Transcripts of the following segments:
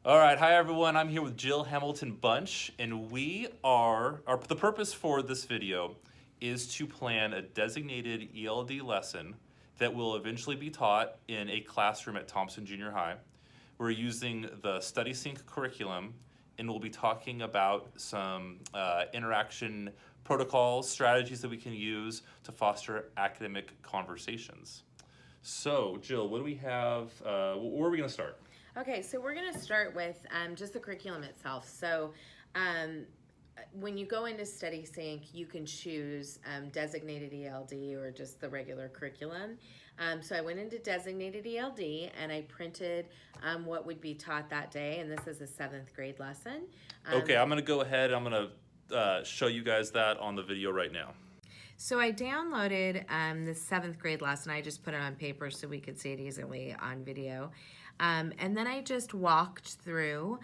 All right, hi everyone. I'm here with Jill Hamilton Bunch, and the purpose for this video is to plan a designated ELD lesson that will eventually be taught in a classroom at Thompson Junior High. We're using the StudySync curriculum, and we'll be talking about some interaction protocols, strategies that we can use to foster academic conversations. So, Jill, what do we have? Where are we going to start? Okay, so we're going to start with just the curriculum itself. So when you go into StudySync, you can choose designated ELD or just the regular curriculum. So I went into designated ELD and I printed what would be taught that day, and this is a 7th grade lesson. Okay, I'm gonna go ahead. I'm gonna show you guys that on the video right now. So I downloaded the 7th grade lesson. I just put it on paper so we could see it easily on video. And then I just walked through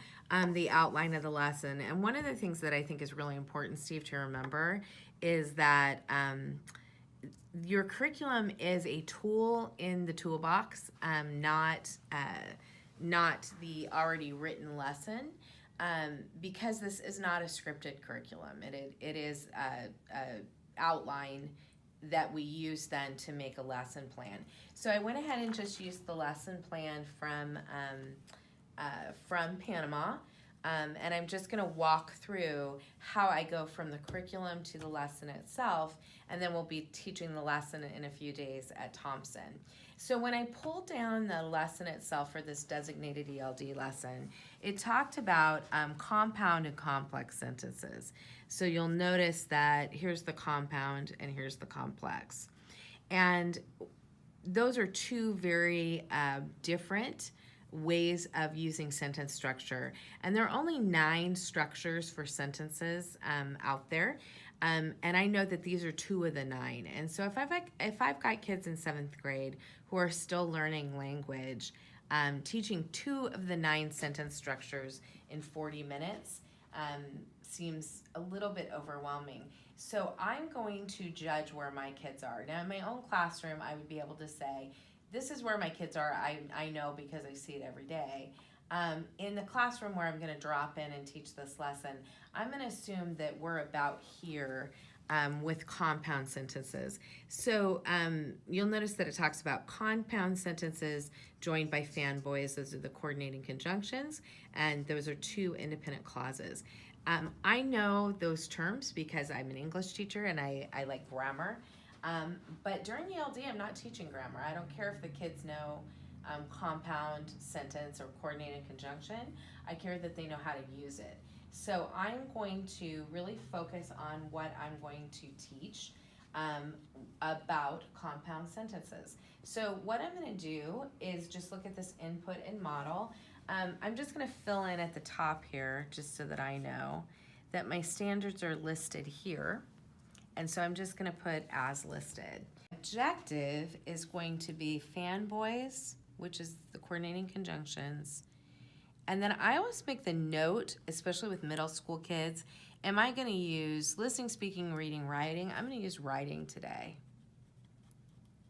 the outline of the lesson. And one of the things that I think is really important, Steve, to remember is that your curriculum is a tool in the toolbox, not the already written lesson. Because this is not a scripted curriculum. It is a outline that we use then to make a lesson plan. So I went ahead and just used the lesson plan from Panama, and I'm just going to walk through how I go from the curriculum to the lesson itself, and then we'll be teaching the lesson in a few days at Thompson. So when I pulled down the lesson itself for this designated ELD lesson, it talked about compound and complex sentences. So you'll notice that here's the compound and here's the complex. And those are two very different ways of using sentence structure. And there are only 9 structures for sentences out there. And I know that these are 2 of the 9. And so if I've got kids in 7th grade who are still learning language, teaching 2 of the 9 sentence structures in 40 minutes seems a little bit overwhelming. So I'm going to judge where my kids are. Now in my own classroom, I would be able to say, this is where my kids are. I know because I see it every day. In the classroom where I'm going to drop in and teach this lesson, I'm going to assume that we're about here with compound sentences. So you'll notice that it talks about compound sentences joined by fanboys. Those are the coordinating conjunctions, and those are 2 independent clauses. I know those terms because I'm an English teacher and I like grammar. But during ELD, I'm not teaching grammar. I don't care if the kids know compound sentence or coordinated conjunction. I care that they know how to use it. So I'm going to really focus on what I'm going to teach about compound sentences. So what I'm going to do is just look at this input and model. I'm just going to fill in at the top here just so that I know that my standards are listed here. And so I'm just going to put as listed. Objective is going to be fanboys, which is the coordinating conjunctions. And then I always make the note, especially with middle school kids, am I going to use listening, speaking, reading, writing? I'm going to use writing today.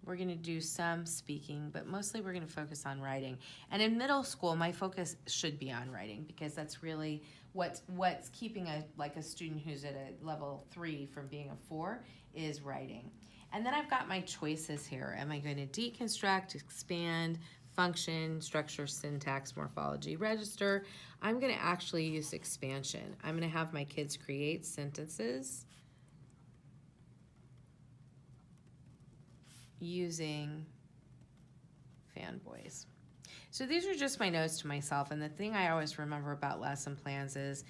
We're going to do some speaking, but mostly we're going to focus on writing. And in middle school, my focus should be on writing because that's really what's keeping a student who's at a level 3 from being a 4 is writing. And then I've got my choices here. Am I going to deconstruct, expand, function, structure, syntax, morphology, register? I'm going to actually use expansion. I'm going to have my kids create sentences using fanboys. So these are just my notes to myself, and the thing I always remember about lesson plans is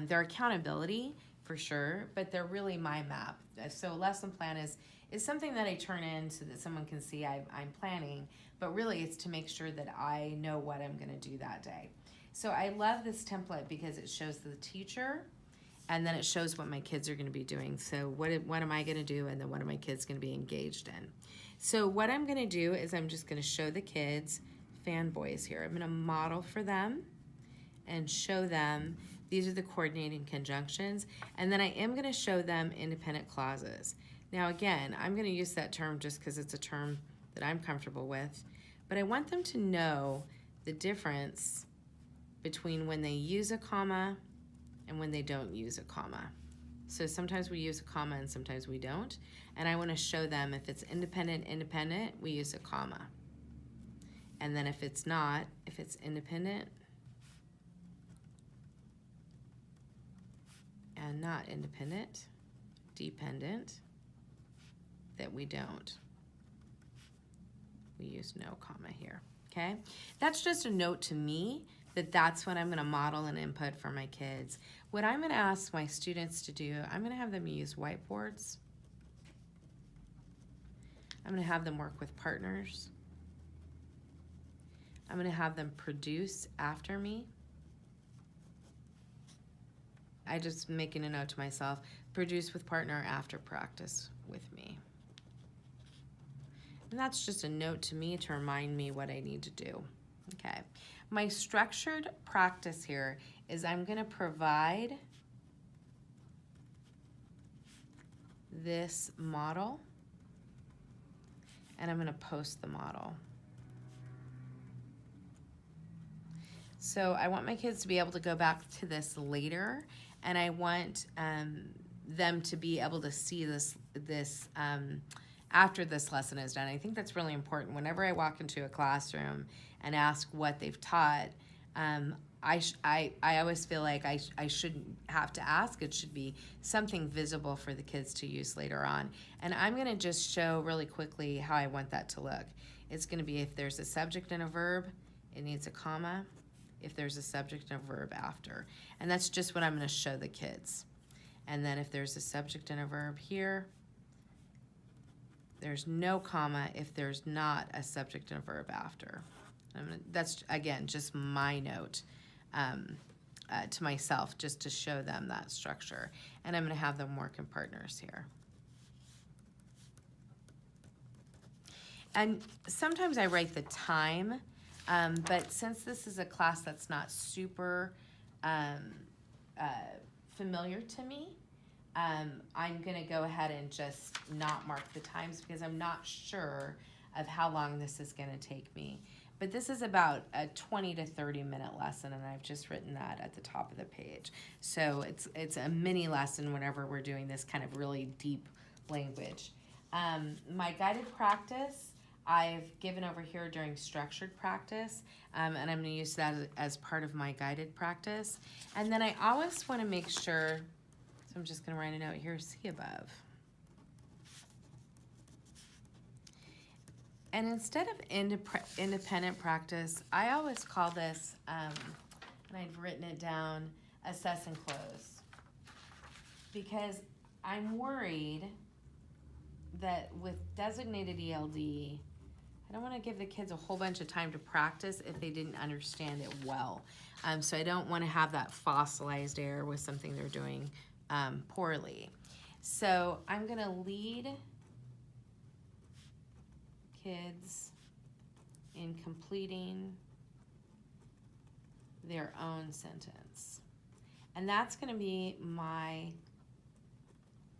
they're accountability for sure, but they're really my map. So a lesson plan is something that I turn in so that someone can see I'm planning, but really it's to make sure that I know what I'm going to do that day. So I love this template because it shows the teacher and then it shows what my kids are going to be doing. So what am I going to do, and then what are my kids going to be engaged in? So what I'm going to do is I'm just going to show the kids fanboys here. I'm going to model for them and show them these are the coordinating conjunctions, and then I am going to show them independent clauses. Now again, I'm going to use that term just because it's a term that I'm comfortable with, but I want them to know the difference between when they use a comma and when they don't use a comma. So sometimes we use a comma and sometimes we don't. And I want to show them if it's independent, we use a comma. And then if it's not, if it's independent and not independent, dependent, that we don't. We use no comma here, okay? That's just a note to me that that's what I'm gonna model and input for my kids. What I'm gonna ask my students to do, I'm gonna have them use whiteboards. I'm gonna have them work with partners. I'm gonna have them produce after me. I just making a note to myself, produce with partner after practice with me. And that's just a note to me to remind me what I need to do. Okay, my structured practice here is I'm gonna provide this model and I'm gonna post the model. So I want my kids to be able to go back to this later, and I want them to be able to see this after this lesson is done. I think that's really important. Whenever I walk into a classroom and ask what they've taught, I always feel like I shouldn't have to ask. It should be something visible for the kids to use later on. And I'm gonna just show really quickly how I want that to look. It's gonna be if there's a subject and a verb, it needs a comma. If there's a subject and a verb after. And that's just what I'm gonna show the kids. And then if there's a subject and a verb here, there's no comma if there's not a subject and a verb after. That's, again, just my note to myself, just to show them that structure. And I'm gonna have them work in partners here. And sometimes I write the time, but since this is a class that's not super familiar to me, I'm gonna go ahead and just not mark the times because I'm not sure of how long this is gonna take me. But this is about a 20 to 30 minute lesson, and I've just written that at the top of the page. So it's a mini lesson whenever we're doing this kind of really deep language. My guided practice, I've given over here during structured practice, and I'm gonna use that as part of my guided practice. And then I always wanna make sure, so I'm just gonna write a note here, see above. And instead of independent practice, I always call this, and I've written it down, assess and close. Because I'm worried that with designated ELD, I don't want to give the kids a whole bunch of time to practice if they didn't understand it well. So I don't want to have that fossilized error with something they're doing poorly. So I'm going to lead kids in completing their own sentence. And that's going to be my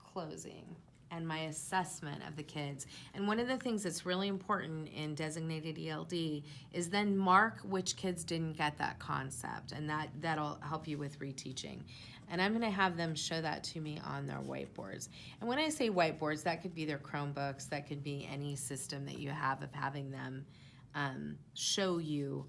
closing and my assessment of the kids. And one of the things that's really important in designated ELD is then mark which kids didn't get that concept, and that'll help you with reteaching. And I'm gonna have them show that to me on their whiteboards. And when I say whiteboards, that could be their Chromebooks, that could be any system that you have of having them show you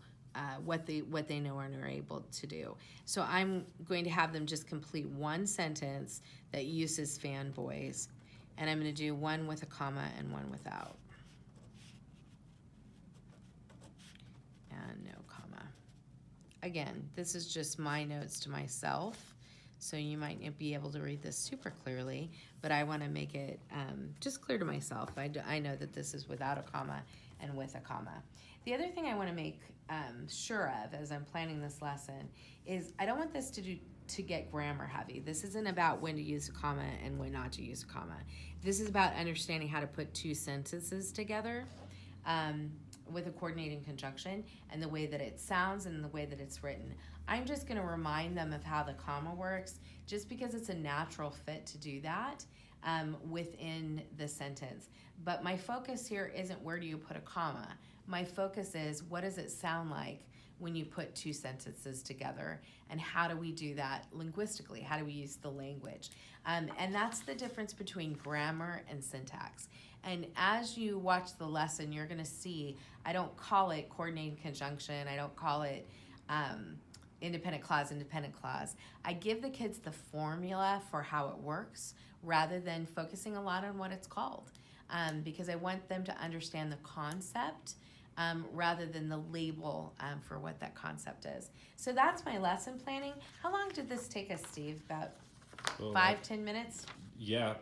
what they know and are able to do. So I'm going to have them just complete one sentence that uses fan voice, and I'm going to do one with a comma and one without. And no comma. Again, this is just my notes to myself, so you might not be able to read this super clearly, but I want to make it just clear to myself. I know that this is without a comma and with a comma. The other thing I want to make sure of as I'm planning this lesson is I don't want this to get grammar heavy. This isn't about when to use a comma and when not to use a comma. This is about understanding how to put two sentences together with a coordinating conjunction and the way that it sounds and the way that it's written. I'm just going to remind them of how the comma works just because it's a natural fit to do that within the sentence. But my focus here isn't where do you put a comma. My focus is what does it sound like when you put two sentences together. And how do we do that linguistically? How do we use the language? And that's the difference between grammar and syntax. And as you watch the lesson, you're going to see, I don't call it coordinated conjunction. I don't call it independent clause. I give the kids the formula for how it works rather than focusing a lot on what it's called, because I want them to understand the concept rather than the label for what that concept is. So that's my lesson planning. How long did this take us, Steve? About 5-10 minutes? Yeah,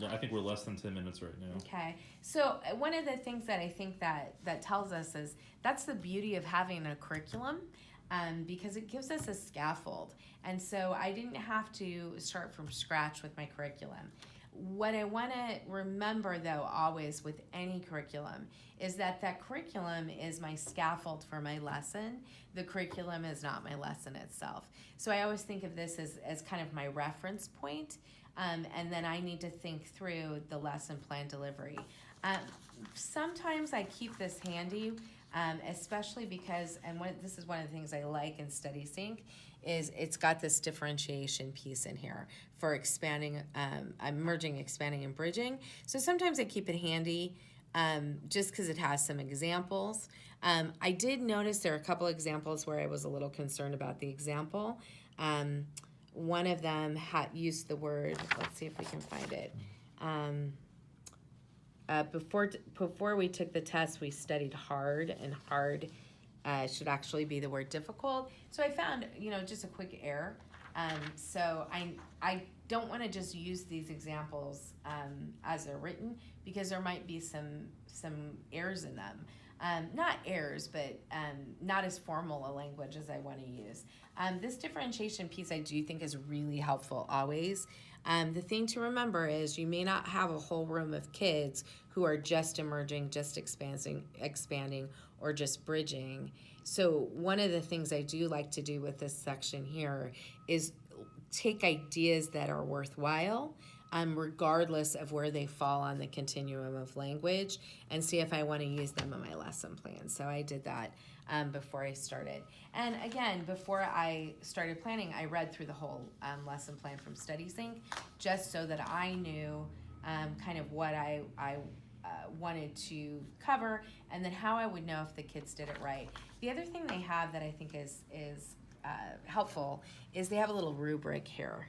I think we're less than 10 minutes right now. Okay. So one of the things that I think that tells us is that's the beauty of having a curriculum, because it gives us a scaffold. And so I didn't have to start from scratch with my curriculum. What I want to remember, though, always with any curriculum is that curriculum is my scaffold for my lesson. The curriculum is not my lesson itself. So I always think of this as kind of my reference point, and then I need to think through the lesson plan delivery. Sometimes I keep this handy, especially because, this is one of the things I like in StudySync, is it's got this differentiation piece in here for expanding, I'm merging, expanding, and bridging. So sometimes I keep it handy just because it has some examples. I did notice there are a couple examples where I was a little concerned about the example. One of them had used the word, let's see if we can find it. Before we took the test, we studied hard, and hard should actually be the word difficult. So I found, just a quick error. So I don't want to just use these examples as they're written, because there might be some errors in them. Not errors, but not as formal a language as I want to use. This differentiation piece I do think is really helpful always. The thing to remember is you may not have a whole room of kids who are just emerging, just expanding, or just bridging. So one of the things I do like to do with this section here is take ideas that are worthwhile, regardless of where they fall on the continuum of language, and see if I want to use them in my lesson plan. So I did that before I started. And again, before I started planning, I read through the whole lesson plan from StudySync, just so that I knew kind of what I wanted to cover, and then how I would know if the kids did it right. The other thing they have that I think is helpful is they have a little rubric here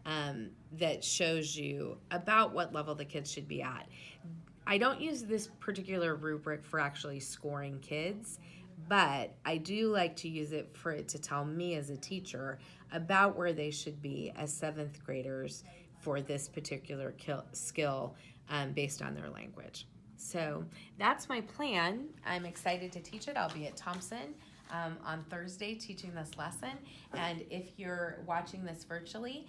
that shows you about what level the kids should be at. I don't use this particular rubric for actually scoring kids, but I do like to use it for it to tell me as a teacher about where they should be as 7th graders for this particular skill based on their language. So that's my plan. I'm excited to teach it. I'll be at Thompson on Thursday teaching this lesson. And if you're watching this virtually,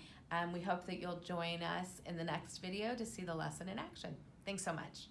we hope that you'll join us in the next video to see the lesson in action. Thanks so much.